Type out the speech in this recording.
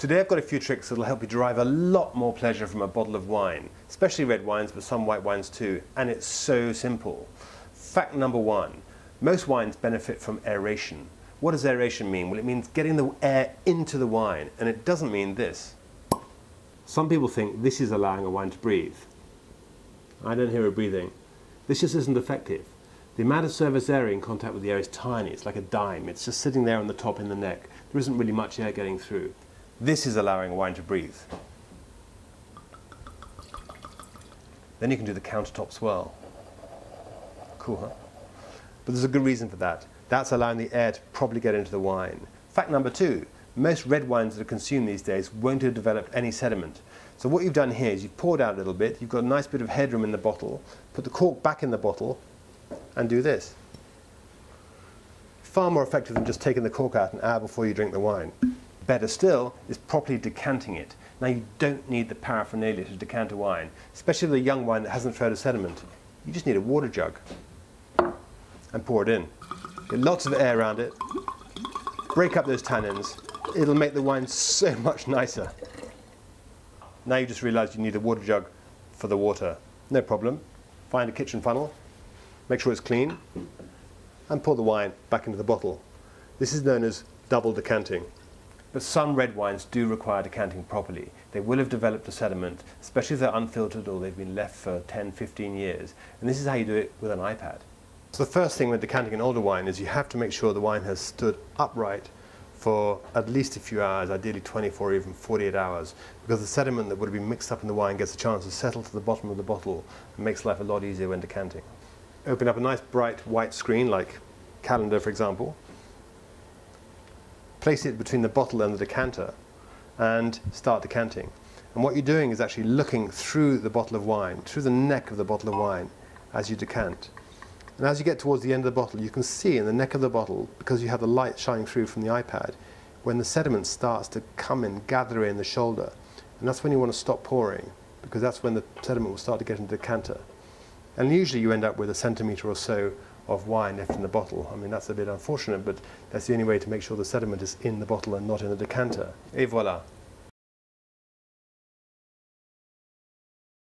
Today I've got a few tricks that will help you derive a lot more pleasure from a bottle of wine, especially red wines, but some white wines too, and it's so simple. Fact number one, most wines benefit from aeration. What does aeration mean? Well, it means getting the air into the wine, and it doesn't mean this. Some people think this is allowing a wine to breathe. I don't hear it breathing. This just isn't effective. The amount of surface area in contact with the air is tiny. It's like a dime. It's just sitting there on the top in the neck. There isn't really much air getting through. This is allowing a wine to breathe. Then you can do the countertop swirl. Cool, huh? But there's a good reason for that. That's allowing the air to properly get into the wine. Fact number two, most red wines that are consumed these days won't have developed any sediment. So what you've done here is you've poured out a little bit, you've got a nice bit of headroom in the bottle, put the cork back in the bottle, and do this. Far more effective than just taking the cork out an hour before you drink the wine. Better still is properly decanting it. Now you don't need the paraphernalia to decant a wine, especially with a young wine that hasn't flowed a sediment. You just need a water jug and pour it in. Get lots of air around it, break up those tannins. It'll make the wine so much nicer. Now you just realize you need a water jug for the water. No problem. Find a kitchen funnel, make sure it's clean, and pour the wine back into the bottle. This is known as double decanting. But some red wines do require decanting properly. They will have developed a sediment, especially if they're unfiltered or they've been left for 10, 15 years. And this is how you do it with an iPad. So the first thing when decanting an older wine is you have to make sure the wine has stood upright for at least a few hours, ideally 24 or even 48 hours, because the sediment that would have been mixed up in the wine gets a chance to settle to the bottom of the bottle and makes life a lot easier when decanting. Open up a nice bright white screen like calendar, for example. Place it between the bottle and the decanter and start decanting. And what you're doing is actually looking through the bottle of wine, through the neck of the bottle of wine as you decant. And as you get towards the end of the bottle, you can see in the neck of the bottle, because you have the light shining through from the iPad, when the sediment starts to come in, gather in the shoulder. And that's when you want to stop pouring, because that's when the sediment will start to get into the decanter. And usually you end up with a centimetre or so of wine left in the bottle. I mean, that's a bit unfortunate, but that's the only way to make sure the sediment is in the bottle and not in the decanter. Et voilà.